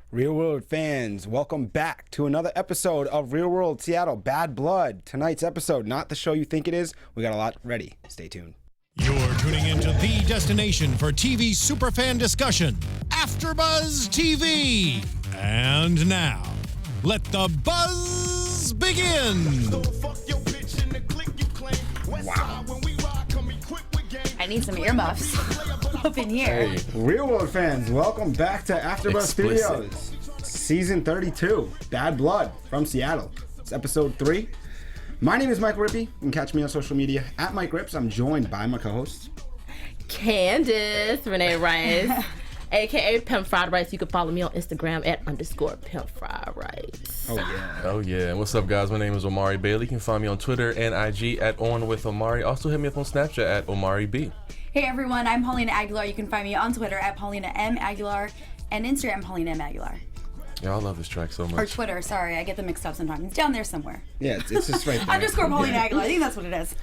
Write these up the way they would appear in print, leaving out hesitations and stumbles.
Real World fans, welcome back to another episode of Real World Seattle Bad Blood. Tonight's episode, not the show you think it is. We got a lot ready. Stay tuned. You're tuning into the destination for TV superfan discussion, AfterBuzz TV. And now, let the buzz begin. Wow. I need some earmuffs up in here. Hey, Real World fans, welcome back to AfterBuzz Studios. Season 32, Bad Blood from Seattle. It's episode 3. My name is Mike Rippe. You can catch me on social media at Mike Rips. I'm joined by my co-hosts. Candace Rice, aka Pimp Fried Rice. You can follow me on Instagram at _Pimp Fried Rice. Oh yeah. Oh yeah. What's up, guys? My name is Omari Bailey. You can find me on Twitter and IG at OnWithOmari. Also hit me up on Snapchat at Omari B. Hey everyone, I'm Paulina Aguilar. You can find me on Twitter at Paulina M Aguilar and Instagram Paulina M Aguilar. Yeah, I love this track so much. Or Twitter, sorry, I get them mixed up sometimes. It's down there somewhere. Yeah, it's just right there. _ Paulina Aguilar. I think that's what it is.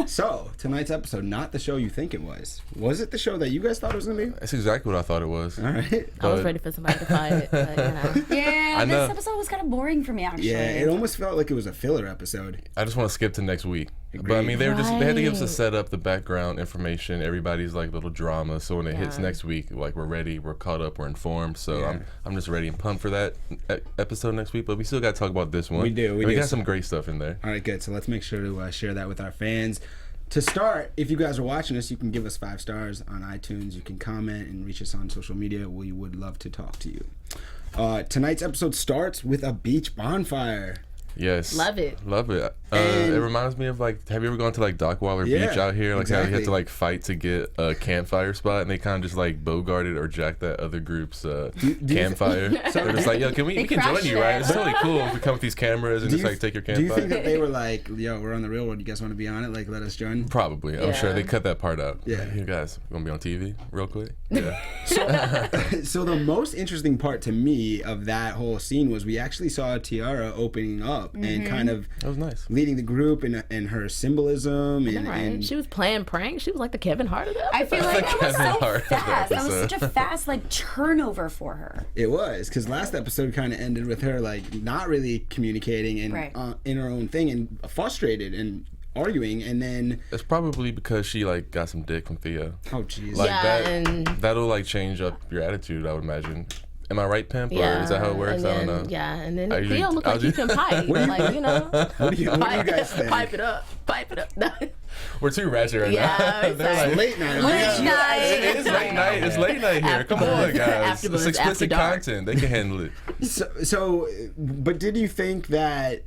So, tonight's episode, not the show you think it was. Was it the show that you guys thought it was going to be? That's exactly what I thought it was. All right. I was ready for somebody to find it, but you know. Yeah, this episode was kind of boring for me, actually. Yeah, it almost felt like it was a filler episode. I just want to skip to next week. Agreed. But I mean, they had to give us a setup, the background information, everybody's like little drama. So when it hits next week, like we're ready, we're caught up, we're informed. So I'm just ready and pumped for that episode next week. But we still got to talk about this one. We do. We got some great stuff in there. All right, good. So let's make sure to share that with our fans. To start, if you guys are watching us, you can give us 5 stars on iTunes. You can comment and reach us on social media. We would love to talk to you. Tonight's episode starts with a beach bonfire. Yes. Love it. Love it. It reminds me of like, have you ever gone to like Dockwaller Beach out here? Like how you have to like fight to get a campfire spot, and they kind of just like bogarted or jacked that other group's campfire. So they're just like, yo, we can join you, right? It's totally cool if we come with these cameras and just like take your campfire. Do you think that they were like, yo, we're on the real world, you guys want to be on it? Like, let us join? Probably. I'm sure they cut that part out. Yeah. Like, you guys, we're going to be on TV real quick? Yeah. So the most interesting part to me of that whole scene was we actually saw Tiara opening up and kind of that was nice. leading the group in her symbolism. And She was playing pranks. She was like the Kevin Hart of that. I feel like that was Kevin so Hart fast. That was episode. such a fast like turnover for her. it was, because last episode kind of ended with her like not really communicating and in her own thing and frustrated and arguing, and then It's probably because she like got some dick from Thea. oh jeez. Like and that'll like change up your attitude, I would imagine. Am I right, Pimp? Or is that how it works? And I then, don't know. Yeah, and then I usually- Theo looked like he can pipe. Like, you know. What do you guys think? Pipe it up. Pipe it up. We're too ratchet right Yeah, now. it's They're like- like, Late night. it is late night. It's late night here. Come on, guys. AfterBuzz, It's explicit after dark. content. They can handle it. So, but did you think that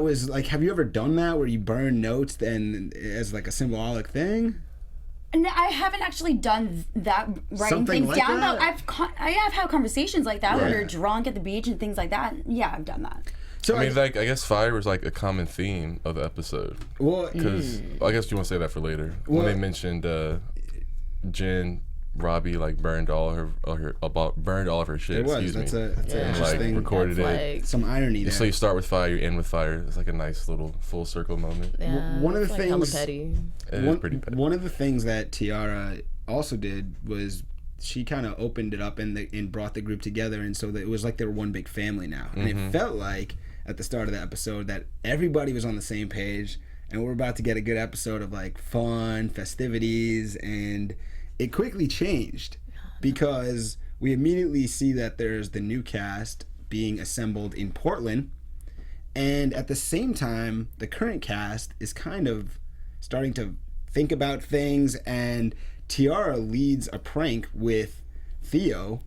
was like, have you ever done that where you burn notes then as like a symbolic thing? No, I haven't actually done that, writing Something things like down. that? Though I have had conversations like that when Right. you're drunk at the beach and things like that. Yeah, I've done that. So I mean, like, I guess fire was like a common theme of the episode. well, Because I guess you want to say that for later. When they mentioned Jen, Robbie like burned all of her shit. it was. Excuse That's me. an and like interesting, recorded That's it. like, some irony there. So you start with fire, you end with fire. It's like a nice little full circle moment. yeah, one of the it's like hella things- petty. It is pretty petty. One of the things that Tiara also did was she kind of opened it up and brought the group together, and so that it was like they were one big family now. And it felt like at the start of the episode that everybody was on the same page, and we're about to get a good episode of like fun festivities, and it quickly changed because we immediately see that there's the new cast being assembled in Portland, and at the same time the current cast is kind of starting to think about things, and Tiara leads a prank with Theo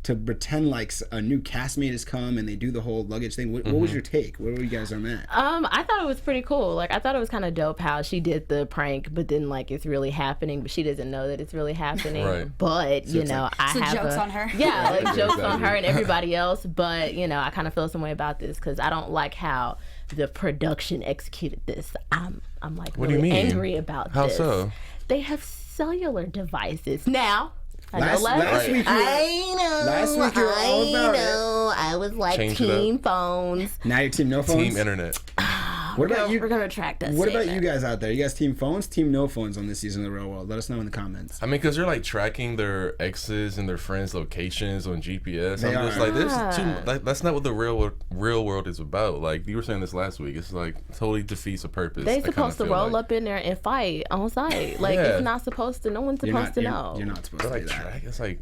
to pretend like a new castmate has come, and they do the whole luggage thing. What was your take? Where were you guys on that? I thought it was pretty cool. Like, I thought it was kind of dope how she did the prank, but then like it's really happening, but she doesn't know that it's really happening. Right. But So you it's know, like- So I have jokes on her. Yeah, like Yeah, jokes on exactly. her and everybody else. But you know, I kind of feel some way about this because I don't like how the production executed this. I'm like What do you really mean? angry about How this. so? They have cellular devices now. I know Last last week you were- I know. last week you were all about it. I was like Change it up. team phones. Now your team no phones? Team internet. What about you? We're gonna retract that. What about statement. you guys out there? You guys team phones, team no phones on this season of The Real World? Let us know in the comments. I mean, because they're like tracking their exes and their friends' locations on GPS. They I'm just are. like, that's not what the real world is about. Like you were saying this last week, it's like totally defeats a purpose. They supposed to roll up in there and fight on site. Like Yeah. it's not supposed to. No one's supposed to know. You're not supposed They're to like do that. track. It's like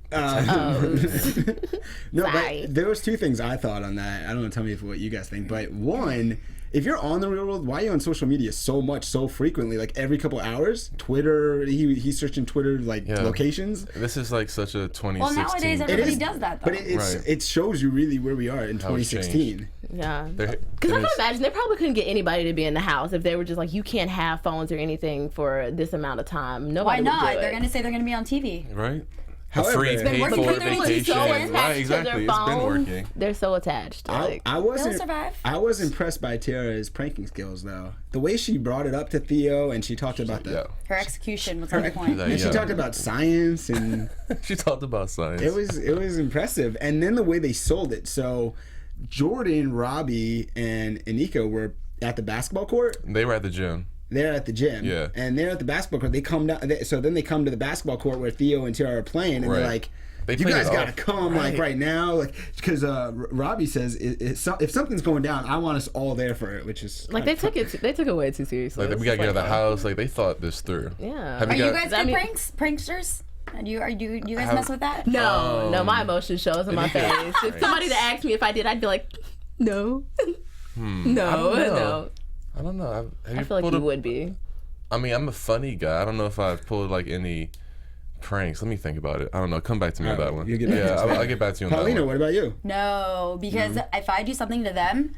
No, Sorry. but there was two things I thought on that. I don't know. Tell me what you guys think. But one, if you're on The Real World, why are you on social media so much, so frequently? Like every couple hours, Twitter. He's searching Twitter locations. This is like such a 2016. Well, nowadays everybody does that, though. But it shows you really where we are in 2016. Yeah. There- Because I and can it's- imagine they probably couldn't get anybody to be in the house if they were just like, you can't have phones or anything for this amount of time. Nobody Why not? would do They're it. going to say they're going to be on TV. Right? However, Free it's been paid working for for them. vacation. So attached Right, to exactly. their It's been phone. working. They're so attached. Like, I wasn't. They'll survive. I was impressed by Tara's pranking skills, though. The way she brought it up to Theo, and she talked about Yeah. Her execution was on point. Like, and she yeah. talked about science, and She talked about science. it was impressive. And then the way they sold it. So Jordan, Robbie, and Anika were at the basketball court. They were at the gym. They're at the gym. Yeah. And they're at the basketball court. They come down. So then they come to the basketball court where Theo and Tara are playing, and they're Right. like, They "You played guys it gotta off. come right now, like because Robbie says if something's going down, I want us all there for it," which is like they took it way too seriously. Like It's we gotta just get out of the like, house. Like they thought this through. Yeah. Have Are you got- guys I good mean- pranksters? You guys Have- mess with that? No, my emotion shows in my Anika- face. If somebody to ask me if I did, I'd be like, no. I No, don't know. no. I don't know. Have I feel like pulled you a- would be. I mean, I'm a funny guy. I don't know if I've pulled like any pranks. Let me think about it. I don't know. Come back to me on All right, that one. you get back to Yeah, us I'll later. get back to you on Paulina, that one. what about you? No, because Mm-hmm. if I do something to them,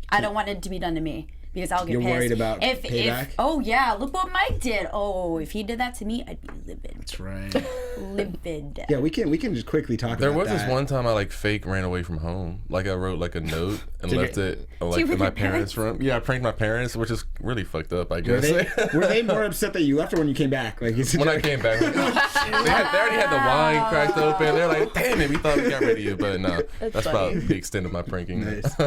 I don't want it to be done to me. Because I'll get You're pissed. worried about payback? Oh yeah, look what Mike did. Oh, if he did that to me, I'd be livid. That's right. Livid. Yeah, we can just quickly talk There about was that. this one time I like fake ran away from home. Like I wrote like a note and Did left you- it like with in my your parents' room. Yeah, I pranked my parents, which is really fucked up, I Were guess. they more upset that you left or when you came back? Like When I came back, like, oh, shit. They already had the wine cracked open. They're like, damn it, we thought we got rid of you. But no, that's about funny. the extent of my pranking. Nice.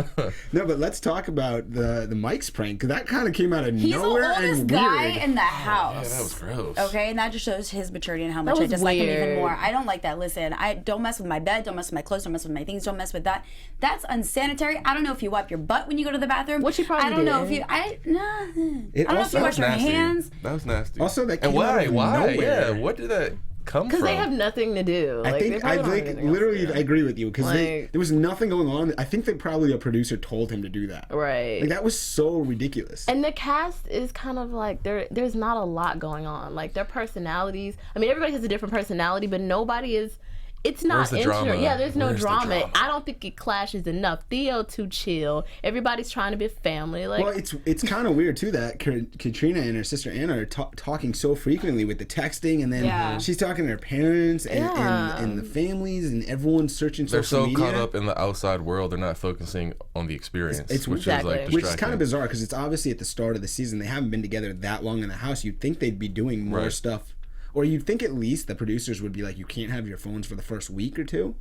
No, but let's talk about the Mike's prank. 'Cause that kind of came out of He's the nowhere oldest and guy weird. in the Yeah, house. that was gross. Okay, and that just shows his maturity and how much I was dislike him even weird. more. I don't like that. Listen, I don't mess with my bed, don't mess with my clothes, don't mess with my things, don't mess with that. That's unsanitary. I don't know if you wipe your butt when you go to the bathroom. Which you probably I don't know did. if you. I don't know if also- you wash your hands. That was nasty. Also, that and came out why? of Why? nowhere. Yeah. What did that come from? Because they have nothing to do. Like, they probably don't have anything else to literally do. I agree with you because Like- there was nothing going on. I think that probably a producer told him to do that. Right. Like that was so ridiculous. And the cast is kind of like there's not a lot going on. Like their personalities. I mean, everybody has a different personality, but nobody is. It's not Where's the interesting. drama? Yeah, there's no Where's the drama. drama? I don't think it clashes enough. Theo too chill. Everybody's trying to be family. Like Well, it's kind of weird too that Katrina and her sister Anna are talking so frequently with the texting, and then Yeah. she's talking to her parents and, Yeah. and the families, and everyone's searching They're social so media. caught up in the outside world, they're not focusing on the experience, It's- which Exactly. is like Which is distracting. kind of bizarre because it's obviously at the start of the season. They haven't been together that long in the house. You'd think they'd be doing more Right. stuff. Or you'd think at least the producers would be like, you can't have your phones for the first week or two.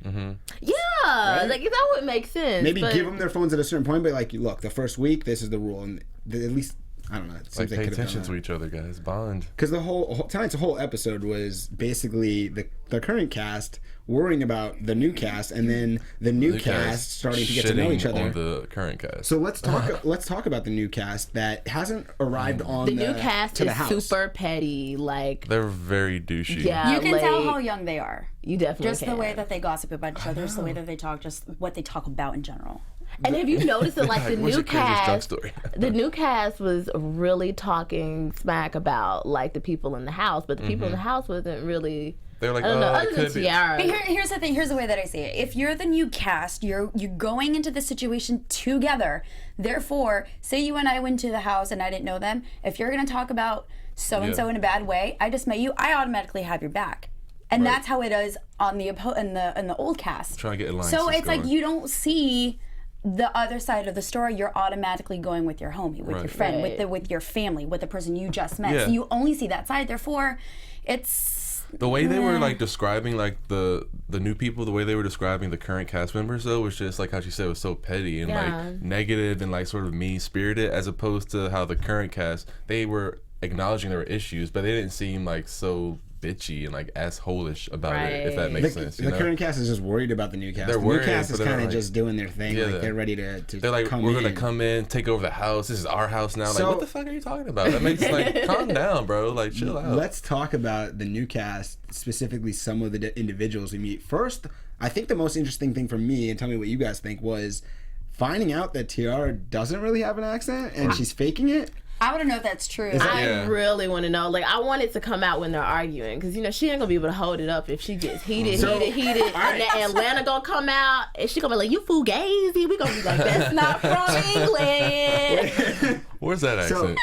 yeah, like that would make sense. Maybe but give them their phones at a certain point, but like, look, the first week, this is the rule. And at least, I don't know. It seems Like they pay could have attention done to that. each other, guys. Bond. Because tonight's whole episode was basically the current cast worrying about the new cast, and then the new cast starting to get to know each shitting other. on the current cast. So let's talk about the new cast that hasn't arrived on the new cast to the is house. super petty. Like They're very douchey. yeah, You can like, tell how young they are. you definitely Just can. the way that they gossip about each other, just the way that they talk, just what they talk about in general. And have you noticed that like the What's new your craziest drunk cast, story? the new cast was really talking smack about like the people in the house, but the people in the house wasn't really. They're like, I don't know. oh, it Other than could be. Tiara, But here's the thing. Here's the way that I see it. If you're the new cast, you're going into the situation together. Therefore, say you and I went to the house and I didn't know them. If you're going to talk about so and so Yeah. in a bad way, I just met you. I automatically have your back, and Right. that's how it is on the in the old cast. Trying to get alliances So it's like going. you don't see the other side of the story. You're automatically going with your homie, with your Right. friend, Right. with your family, with the person you just met. Yeah. So you only see that side. Therefore, it's The way they were like describing like the new people, the way they were describing the current cast members though was just like how she said it was so petty and like negative and like sort of mean spirited, as opposed to how the current cast, they were acknowledging there were issues, but they didn't seem like so bitchy and like asshole-ish about it, if that makes sense. The current cast is just worried about the new cast. The new cast is kind of just doing their thing. Like they're ready to they're like, we're going to come in, take over the house. This is our house now. So, like, what the fuck are you talking about? That makes like, calm down, bro. Like, chill out. Let's talk about the new cast, specifically some of the individuals we meet. First, I think the most interesting thing for me, and tell me what you guys think, was finding out that Tiara doesn't really have an accent and she's faking it. I want to know if that's true. I really want to know. Like, I want it to come out when they're arguing, because, you know, she ain't going to be able to hold it up if she gets heated. And then Atlanta going to come out, and she going to be like, you fugazi. We going to be like, that's not from England. Where's that accent?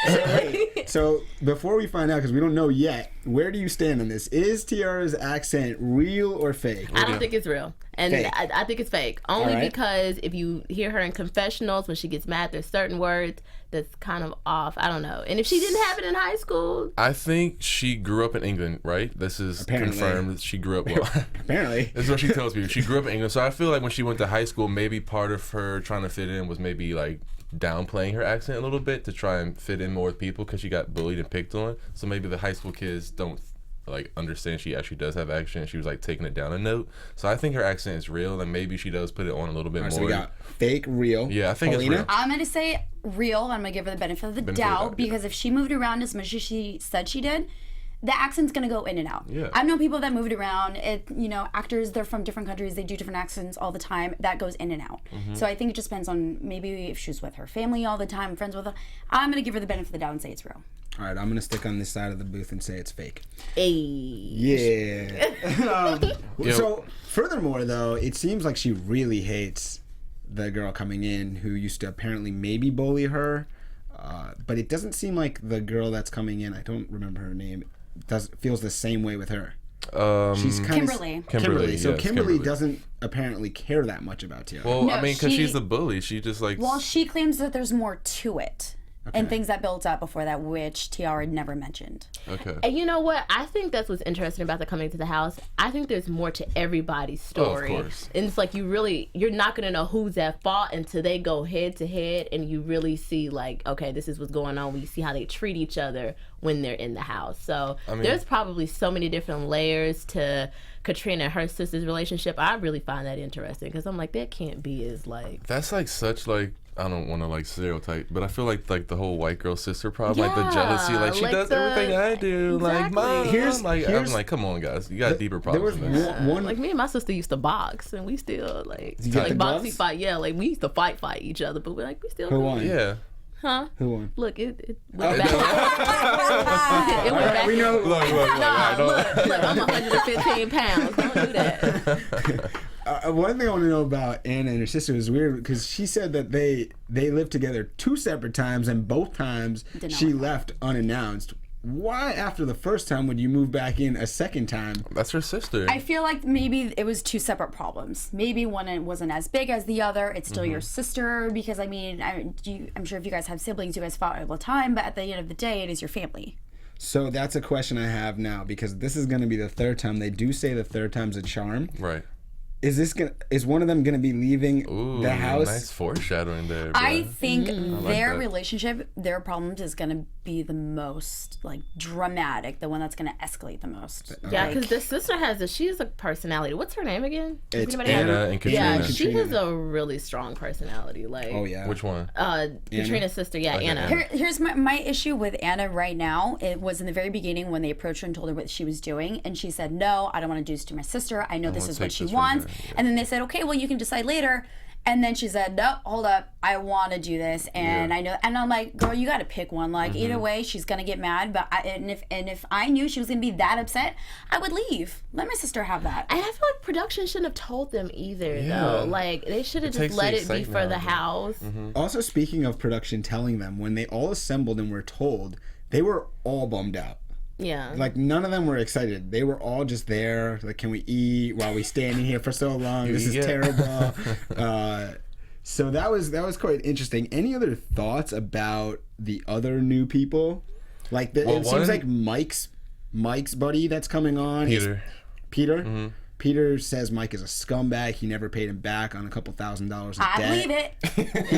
So before we find out, because we don't know yet, where do you stand on this? Is Tiara's accent real or fake? I don't think it's real. And I think it's fake. Only because if you hear her in confessionals, when she gets mad, there's certain words that's kind of off. I don't know. And if she didn't have it in high school... I think she grew up in England, right? This is confirmed. She grew up... Well, apparently. This is what she tells me. She grew up in England. So I feel like when she went to high school, maybe part of her trying to fit in was maybe like downplaying her accent a little bit to try and fit in more with people, because she got bullied and picked on. So maybe the high school kids don't like understand she actually does have accent. She was like taking it down a note. So I think her accent is real, and maybe she does put it on a little bit more. So we got fake, real. Yeah, I think Paulina? it's real. I'm going to say real. I'm going to give her the benefit of the doubt, because if she moved around as much as she said she did, the accent's going to go in and out. Yeah. I've known people that moved around. Actors, they're from different countries. They do different accents all the time. That goes in and out. Mm-hmm. So I think it just depends on maybe if she's with her family all the time, friends with her. I'm going to give her the benefit of the doubt and say it's real. All right, I'm going to stick on this side of the booth and say it's fake. Hey. Yeah. So, furthermore, though, it seems like she really hates the girl coming in who used to apparently maybe bully her. But it doesn't seem like the girl that's coming in, I don't remember her name, feels the same way with her. She's kind Kimberly. So Kimberly doesn't apparently care that much about Tiara. Well, I mean, because she's the bully. She just like... Well, she claims that there's more to it. Okay. And things that built up before that, which Tiara never mentioned. Okay. And you know what? I think that's what's interesting about the coming to the house. I think there's more to everybody's story. Oh, of course. And it's like you're not going to know who's at fault until they go head to head and you really see like, okay, this is what's going on. We see how they treat each other when they're in the house. So there's probably so many different layers to Katrina and her sister's relationship. I really find that interesting, because I'm like, that can't be as like... That's like such like... I don't want to like stereotype, but I feel like the whole white girl sister problem, like the jealousy, like she does everything I do, like mom. I'm like, come on, guys, you got deeper problems. There was one like me and my sister used to box, and we still like boxing fight. Yeah, like we used to fight each other, but we still. Who won? Yeah. Huh? Who won? Look, it went back. It went back. We know. Look, I'm 115 pounds. Don't do that. One thing I want to know about Anna and her sister was weird, because she said that they lived together 2 separate times, and both times she left unannounced. Why, after the first time, would you move back in a second time? That's her sister. I feel like maybe it was 2 separate problems. Maybe one wasn't as big as the other. It's still your sister, because I mean, I'm sure if you guys have siblings, you guys fight all the time, but at the end of the day, it is your family. So that's a question I have now, because this is going to be the 3rd time. They do say the 3rd time's a charm. Right. Is one of them gonna be leaving the house? Nice foreshadowing there, bro. I think their relationship, their problems is gonna be the most like dramatic, the one that's gonna escalate the most. Yeah, because the sister she has a personality. What's her name again? It's Anna and Katrina. Yeah, she has a really strong personality. Like, oh yeah, which one? Katrina's sister. Yeah, okay, Anna. Here's my issue with Anna right now. It was in the very beginning when they approached her and told her what she was doing, and she said, "No, I don't want to do this to my sister. I know this is what she wants." And then they said, okay, well, you can decide later. And then she said, no, hold up, I want to do this, and I know. And I'm like, girl, you got to pick one. Like either way, she's gonna get mad. But if I knew she was gonna be that upset, I would leave. Let my sister have that. And I feel like production shouldn't have told them either, though. Like they should have just let it be for the house. Also, speaking of production telling them, when they all assembled and were told, they were all bummed out. Yeah. Like, none of them were excited. They were all just there. Like, can we eat while we standing here for so long? This is terrible. So that was quite interesting. Any other thoughts about the other new people? Like, it seems like Mike's Mike's buddy that's coming on. Peter. Mm-hmm. Peter says Mike is a scumbag. He never paid him back on a couple $1,000 of debt. I believe it.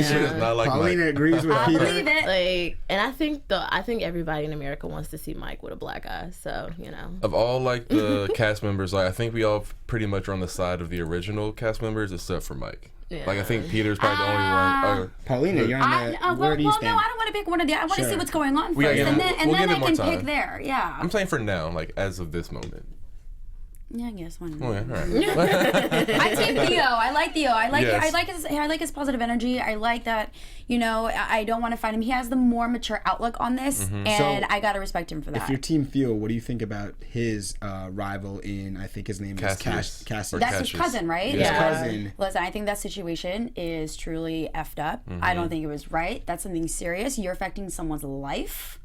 She does not like Paulina Mike. agrees with Peter. I believe it. Like, and I think everybody in America wants to see Mike with a black eye. So, you know. Of all like the cast members, like I think we all pretty much are on the side of the original cast members, except for Mike. Yeah. Like I think Peter's probably the only one. Paulina, you're on the. Where do you stand? No, I don't want to pick one of the. I want to see what's going on first, and then I can pick there. Yeah. I'm saying for now, like as of this moment. Yeah, I guess one. Oh, yeah, all right. I team Theo. I like Theo. I Yes. like his positive energy. I like that. You know, I don't want to fight him. He has the more mature outlook on this, and I gotta respect him for that. If you're Team Theo, what do you think about his rival in? I think his name is Cassius. That's his cousin, right? His cousin. Listen, I think that situation is truly effed up. I don't think it was right. That's something serious. You're affecting someone's life,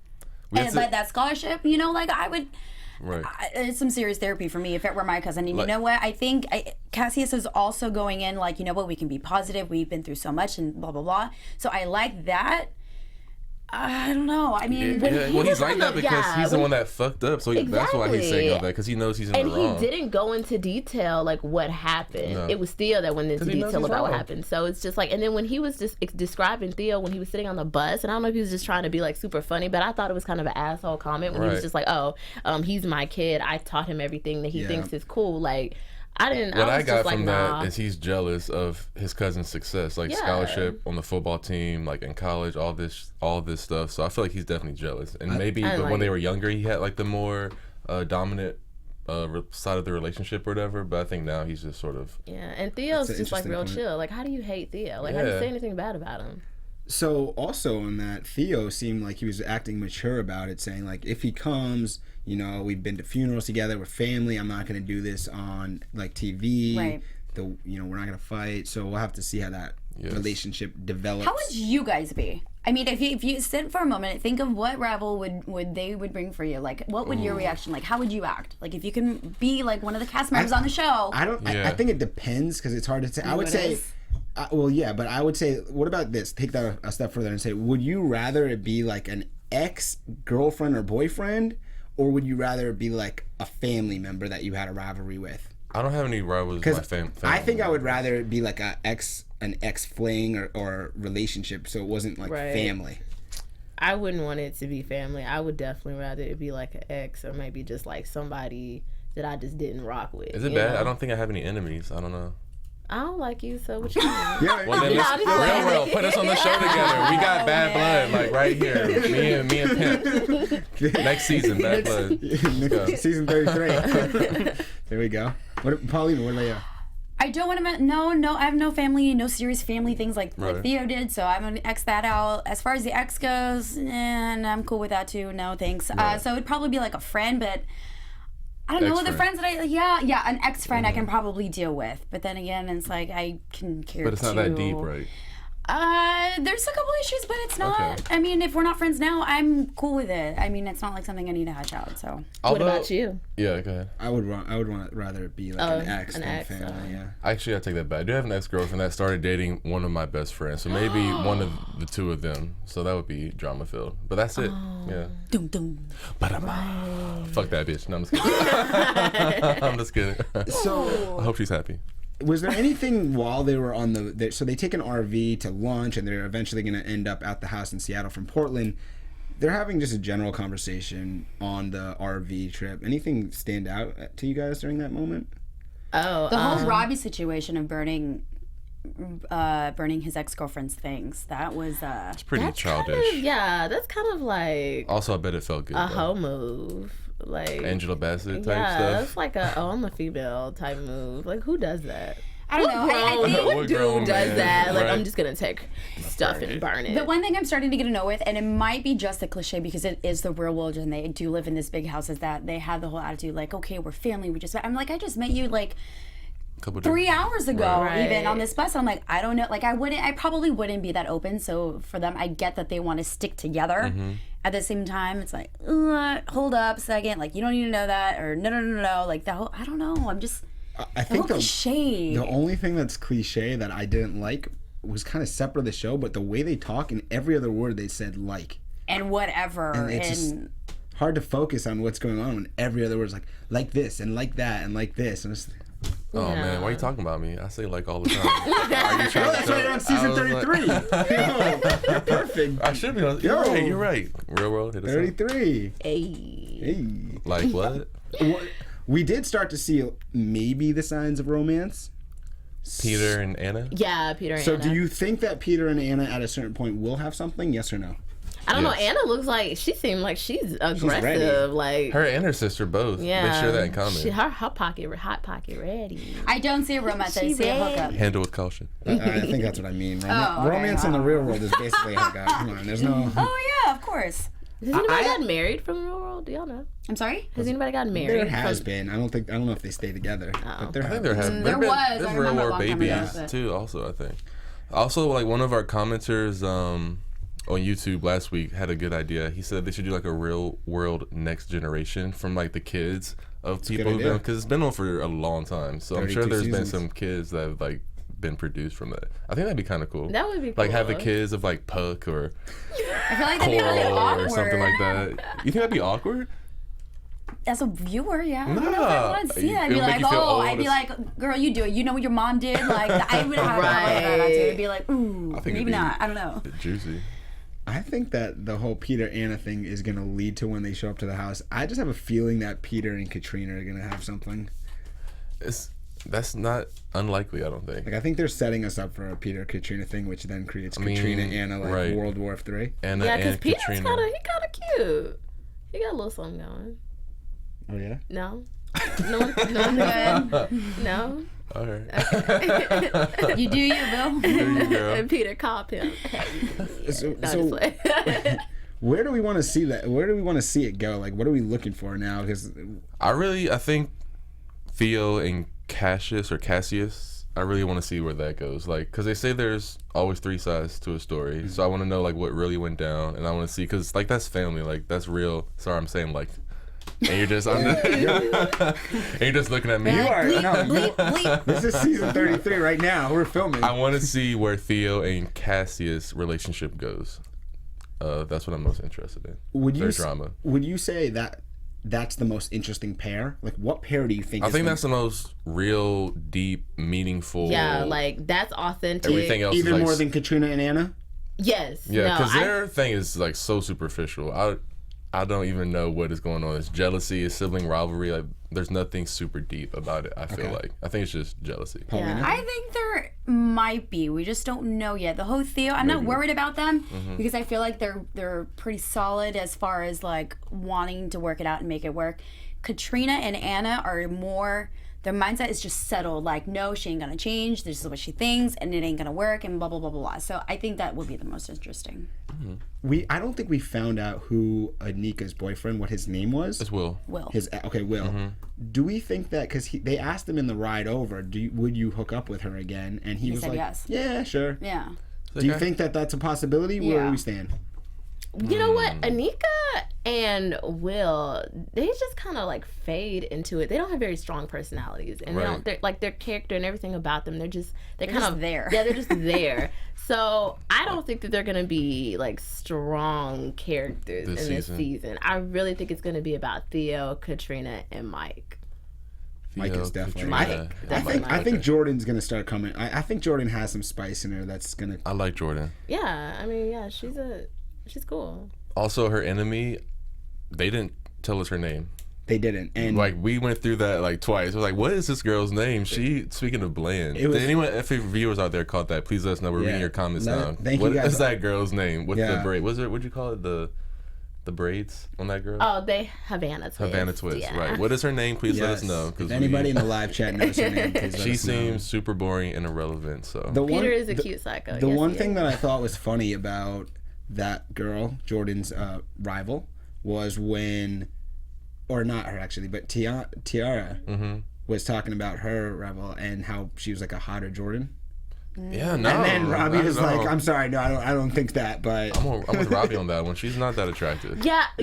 but that scholarship, you know, like I would. Right. It's some serious therapy for me if it were my cousin. And you know what? I think Cassius is also going in like, you know what? We can be positive. We've been through so much and blah, blah, blah. So I like that. I don't know. I mean, well, he's like that because he's the one that fucked up. So that's why he's saying all that, because he knows he's in the wrong. And he didn't go into detail like what happened. No. It was Theo that went into detail about what happened. So it's just like, and then when he was just describing Theo when he was sitting on the bus, and I don't know if he was just trying to be like super funny, but I thought it was kind of an asshole comment when he was just like, "Oh, he's my kid. I taught him everything that he thinks is cool." Like. What I got from that is he's jealous of his cousin's success, like scholarship on the football team, like in college, all this stuff. So I feel like he's definitely jealous. And maybe when they were younger, he had like the more dominant side of the relationship or whatever. But I think now he's just sort of And Theo's just like real chill. Like, how do you hate Theo? Like, how do you say anything bad about him? So also in that, Theo seemed like he was acting mature about it, saying like, if he comes, you know, we've been to funerals together, we're family. I'm not going to do this on like TV. Right. We're not going to fight. So we'll have to see how that relationship develops. How would you guys be? I mean, if you sit for a moment, think of what rival would bring for you. Like, what would your reaction? Like, how would you act? Like, if you can be like one of the cast members on the show. I think it depends because it's hard to say. I would say. But I would say, what about this? Take that a step further and say, would you rather it be like an ex-girlfriend or boyfriend, or would you rather it be like a family member that you had a rivalry with? I don't have any rivals with my family. I think I would rather it be like an ex-fling or relationship, so it wasn't like family. I wouldn't want it to be family. I would definitely rather it be like an ex or maybe just like somebody that I just didn't rock with. Is it bad? I don't think I have any enemies. I don't know. I don't like you, so what you mean? Well, then real, put us on the show together. We got bad blood, like right here. Me and Pimp. Next season, bad blood. Season 33. There we go. Paulina, what about you? I don't want to. No. I have no family, no serious family things like Theo did. So I'm gonna X that out. As far as the ex goes, and I'm cool with that too. No thanks. So it'd probably be like a friend, but. I don't know, the friends that an ex-friend I can probably deal with. But then again, it's like I can care. But it's not that deep, right? There's a couple issues, but it's not. Okay. I mean, if we're not friends now, I'm cool with it. I mean, it's not like something I need to hash out. So. What about you? Yeah, go ahead. I would rather it be like an ex than family. Yeah. Actually, I take that back. I do have an ex-girlfriend that started dating one of my best friends, so maybe one of the two of them. So that would be drama-filled. But that's it. Yeah. Dum dum. Fuck that bitch. No, I'm just kidding. I'm just kidding. So I hope she's happy. Was there anything while they were on so they take an RV to lunch and they're eventually going to end up at the house in Seattle from Portland. They're having just a general conversation on the RV trip. Anything stand out to you guys during that moment? The whole Robbie situation of burning his ex-girlfriend's things. That was it's pretty childish. That's kind of like also I bet it felt good. A hoe move. Like Angela Bassett type stuff. Yeah, that's like I'm a female type move. Like, who does that? I don't know. I think what dude does that? Like, I'm just gonna take stuff and burn it. The one thing I'm starting to get to know with, and it might be just a cliche because it is the real world and they do live in this big house, is that they have the whole attitude like, okay, we're family. I'm like, I just met you like 3 hours ago, even on this bus. I'm like, I don't know. Like, I probably wouldn't be that open. So for them, I get that they want to stick together. Mm-hmm. At the same time, it's like, hold up a second. Like, you don't need to know that. Or no. Like, the whole, I don't know. I'm just, I think cliche. The only thing that's cliche that I didn't like was kind of separate of the show, but the way they talk, in every other word they said like. And whatever. And it's just, hard to focus on what's going on when every other word's like this and like that and like this. And it's, oh man, why are you talking about me? I say like all the time. Are you trying that's why you're on season 33. You're perfect. I should be on. You're right. Real world hit us 33. Hey. Like what? We did start to see maybe the signs of romance. Peter and Anna? Yeah, Peter and So Anna. do you think that Peter and Anna at a certain point will have something? Yes or no? I don't know. Anna looks like she seemed like she's aggressive. Like her and her sister both. Yeah, they share that in common. Her hot pocket ready. I don't see a romance. I see a hookup. Handle with caution. I think that's what I mean. Okay. Romance in the real world is basically a hookup. Come on, there's no. Oh yeah, of course. Has anybody gotten married from the real world? Do y'all know? I'm sorry? Has anybody gotten married? There has been. I don't know if they stay together. But there I think there has. There was. There's I real remember a war long time babies ago. too. Also, I think. Also, like one of our commenters on YouTube last week had a good idea. He said they should do like a real world next generation from like the kids of people who've been, because it's been on for a long time. So I'm sure there's been some kids that have like been produced from that. I think that'd be kind of cool. That would be cool. Like have the kids of like Puck or I feel like that'd be really Coral awkward. or something like that. You think that'd be awkward? As a viewer, yeah. I Nah. don't know if I want to see that. I'd be It'll make like, you feel old I'd be like, girl, you do it. You know what your mom did? Like, I would have that attitude. It'd be like, ooh, maybe not. I don't know. Juicy. I think that the whole Peter Anna thing is going to lead to when they show up to the house. I just have a feeling that Peter and Katrina are going to have something. That's not unlikely, I don't think. Like I think they're setting us up for a Peter Katrina thing, which then creates Katrina Anna like World War III. Anna Yeah, because and Peter's Katrina. kind of cute. He got a little something going. Oh yeah. No. No. No. All right. You do you, Bill. And Peter caught him. So where do we want to see that? Where do we want to see it go? Like, what are we looking for now? Because I think Theo and Cassius, I really want to see where that goes. Like, because they say there's always three sides to a story. So I want to know, like, what really went down. And I want to see, because, like, that's family. Like, that's real. Sorry, I'm saying, like, and you're just, and you're just looking at me. you are. Bleep. This is season 33 right now. We're filming. I want to see where Theo and Cassius' relationship goes. That's what I'm most interested in. Their drama. Would you say that that's the most interesting pair? Like, what pair do you think? I think that's the most real, deep, meaningful. Yeah, like that's authentic. Everything else even is like, more than Katrina and Anna? Yes. Yeah, because their thing is like so superficial. I don't even know what is going on. It's jealousy, it's sibling rivalry. Like, there's nothing super deep about it. I feel like. I think it's just jealousy. Yeah. I think there might be. We just don't know yet. The whole Theo, I'm not worried about them because I feel like they're pretty solid as far as like wanting to work it out and make it work. Katrina and Anna are more. Their mindset is just settled. Like, no, she ain't gonna change. This is what she thinks, and it ain't gonna work, and blah blah blah blah blah. So I think that would be the most interesting. I don't think we found out who Anika's boyfriend, what his name was. It's Will. Will. Will. Do we think that because they asked him in the ride over, would you hook up with her again? And he was said like, yes. Yeah, sure. Yeah. Do you think that that's a possibility? Where do we stand? You know what? Anika and Will, they just kind of like fade into it. They don't have very strong personalities, and they're like their character and everything about them. They're kind of there. Yeah, they're just there. So I don't think that they're gonna be like strong characters in this season. I really think it's gonna be about Theo, Katrina, and Mike. Mike is definitely. Mike. I think Jordan's gonna start coming. I think Jordan has some spice in her that's gonna. I like Jordan. Yeah, I mean, yeah, she's cool. Also, her enemy, they didn't tell us her name. They didn't, and like we went through that like twice. We're like, what is this girl's name? Speaking of bland, if any viewers out there caught that, please let us know. We're reading your comments now. What is that girl's name with the braid? What'd you call it? The braids on that girl? Oh, they Havana Twist. Havana Twist, yeah. Right. What is her name? Please let us know. If anybody in the live chat knows her name, please let us know. She seems super boring and irrelevant. So Peter is a cute psycho. The one thing that I thought was funny about that girl, Jordan's rival, was when, or not her actually, but Tiara was talking about her rival and how she was like a hotter Jordan. Yeah, no. And then Robbie is like, I'm sorry, no, I don't think that, but... I'm with Robbie on that one. She's not that attractive. Yeah, I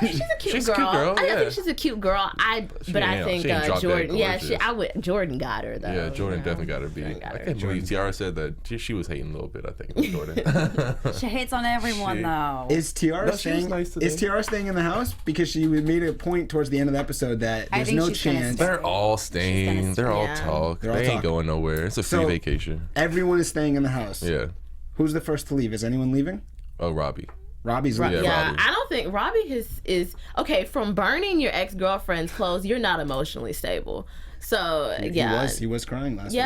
think she's a cute girl. I think she's a cute girl. I think Jordan, Jordan got her, though. Yeah, Jordan definitely got her beat. I can't believe Tiara said that she was hating a little bit, I think, with Jordan. She hates on everyone, though. Is Tiara staying in the house? Because she made a point towards the end of the episode that there's no chance. They're all staying. They're all talk. They ain't going nowhere. It's a free vacation. Everyone is staying in the house. Yeah. Who's the first to leave? Is anyone leaving? Oh, Robbie. Robbie's leaving. Yeah, Robbie. I don't think Robbie is okay. From burning your ex-girlfriend's clothes, you're not emotionally stable. So he was crying last week.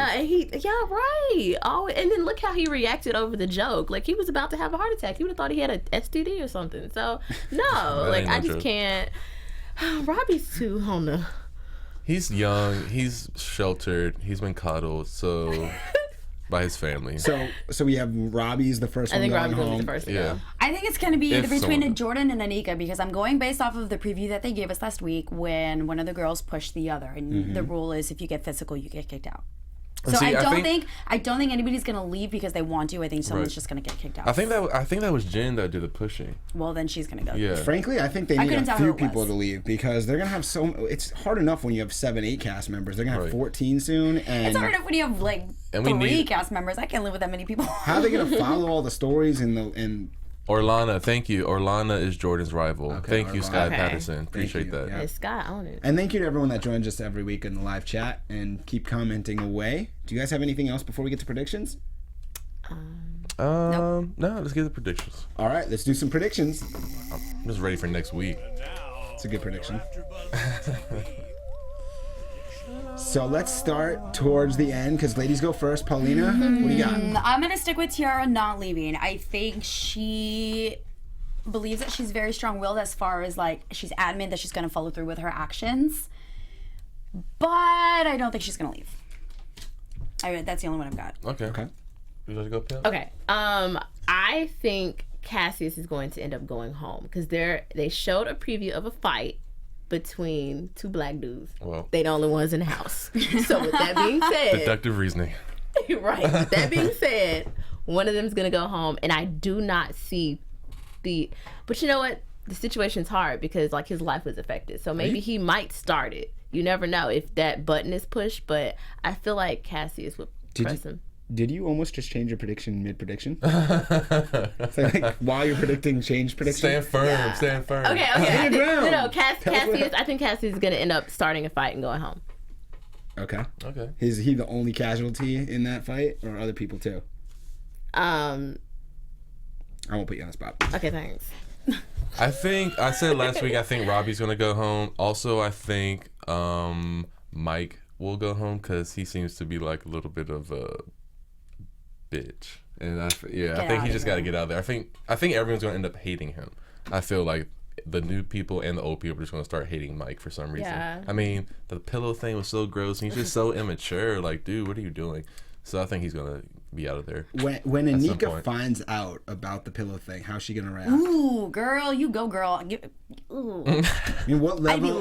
Yeah, right. Oh, and then look how he reacted over the joke. Like he was about to have a heart attack. He would have thought he had a STD or something. So no, like I just can't. Robbie's too on the. He's young. He's sheltered. He's been coddled. So. By his family. So we have Robbie's the first one going home. I think Robbie's the first to go. I think it's going to be either between a Jordan and Anika, because I'm going based off of the preview that they gave us last week when one of the girls pushed the other, and the rule is if you get physical, you get kicked out. So I don't think anybody's gonna leave because they want to. I think someone's just gonna get kicked out. I think that was Jen that did the pushing. Well, then she's gonna go. Yeah. Frankly, I think they need a few people to leave because they're gonna have it's hard enough when you have 7-8 cast members. They're gonna have 14 soon, and it's hard enough when you have like 3 cast members. I can't live with that many people. How are they gonna follow all the stories and Orlana, thank you. Orlana is Jordan's rival. Okay, thank you, Scott Patterson. Appreciate that. Yeah, Scott, own it. And thank you to everyone that joins us every week in the live chat and keep commenting away. Do you guys have anything else before we get to predictions? Nope. No, let's get the predictions. All right, let's do some predictions. I'm just ready for next week. It's a good prediction. So let's start towards the end because ladies go first. Paulina, what do you got? I'm going to stick with Tiara not leaving. I think she believes that she's very strong-willed as far as like she's adamant that she's going to follow through with her actions. But I don't think she's going to leave. That's the only one I've got. Okay. You want to go, Pam? Okay. I think Cassius is going to end up going home because they showed a preview of a fight between 2 black dudes. Well, they the only ones in the house. So with that being said, deductive reasoning. Right. With that being said, one of them's gonna go home, and I do not see But you know what? The situation's hard because like his life was affected. So maybe he might start it. You never know if that button is pushed. But I feel like Cassius would press him. Did you almost just change your prediction mid-prediction? like while you're predicting, change prediction? Stand firm. Yeah. Stand firm. Okay. Cassius, I think Cassius is going to end up starting a fight and going home. Okay. Is he the only casualty in that fight, or other people too? I won't put you on the spot. Okay, thanks. I said last week, I think Robbie's going to go home. Also, I think Mike will go home because he seems to be like a little bit of a bitch, and I think he just got to get out of there. I think everyone's going to end up hating him. I feel like the new people and the old people are just going to start hating Mike for some reason. Yeah. I mean, the pillow thing was so gross, and he's just so immature. Like, dude, what are you doing? So I think he's going to be out of there. When Anika finds out about the pillow thing, how's she going to react? Ooh, girl, you go, girl. Ooh. I mean, what level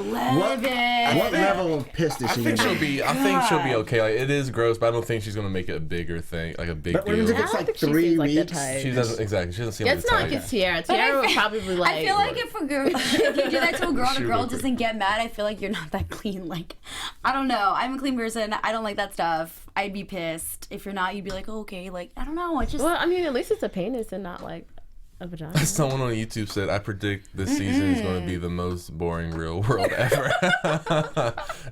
of pissed is she going to be? I think she'll be okay. Like, it is gross, but I don't think she's going to make it a bigger thing, like a big deal. But if it's like 3 weeks? She doesn't seem like the type. It's not like it's Tiara. Tiara would probably like... I feel like if a girl, if you do that to a girl and a girl doesn't get mad, I feel like you're not that clean. Like, I don't know. I'm a clean person. I don't like that stuff. I'd be pissed. If you're not, you'd be like, oh, okay. Like, I don't know. It's just... Well, I mean, at least it's a penis and not like a vagina. Someone on YouTube said, I predict this season is going to be the most boring real world ever.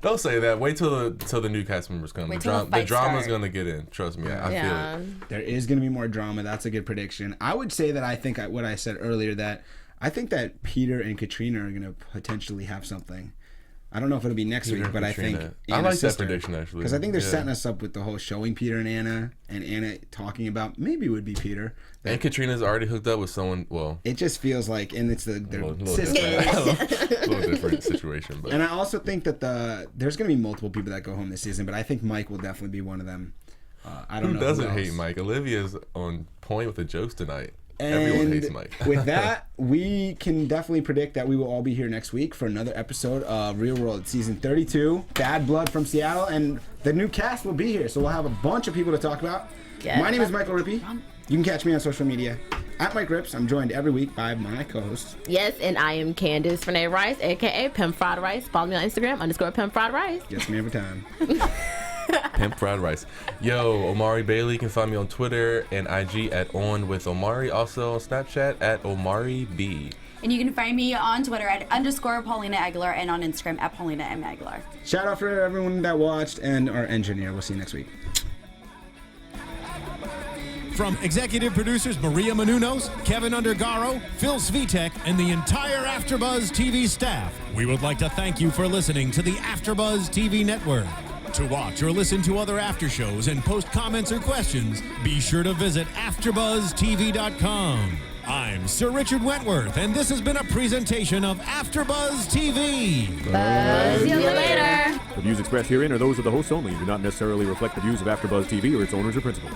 Don't say that. Wait till the new cast members come. The drama's going to get in. Trust me. I feel it. There is going to be more drama. That's a good prediction. I would say that I think what I said earlier, that I think that Peter and Katrina are going to potentially have something. I don't know if it'll be next week, but I think I like that prediction actually, because I think they're setting us up with the whole showing Peter and Anna talking about maybe it would be Peter. And Katrina's already hooked up with someone. Well, it just feels like, and it's their sister. A little different situation, but. And I also think that there's going to be multiple people that go home this season, but I think Mike will definitely be one of them. I don't know who doesn't hate Mike. Olivia's on point with the jokes tonight. Everyone hates And Mike. with that, we can definitely predict that we will all be here next week for another episode of Real World Season 32. Bad Blood from Seattle, and the new cast will be here, so we'll have a bunch of people to talk about. Yes. My name is Michael Rippe. You can catch me on social media at Mike Rips. I'm joined every week by my co-host. Yes, and I am Candace Rice, aka Pimp Fried Rice. Follow me on Instagram _Pimp Fried Rice. Gets me every time. Pimp Fried Rice. Yo, Omari Bailey. You can find me on Twitter and IG at OnWithOmari. Also on Snapchat at Omari B. And you can find me on Twitter at _Paulina Aguilar and on Instagram at Paulina M. Aguilar. Shout out for everyone that watched and our engineer. We'll see you next week. From executive producers Maria Menounos, Kevin Undergaro, Phil Svitek, and the entire AfterBuzz TV staff, we would like to thank you for listening to the AfterBuzz TV network. To watch or listen to other after shows and post comments or questions, be sure to visit AfterBuzzTV.com. I'm Sir Richard Wentworth, and this has been a presentation of AfterBuzz TV. See you later. The views expressed herein are those of the hosts only and do not necessarily reflect the views of AfterBuzz TV or its owners or principals.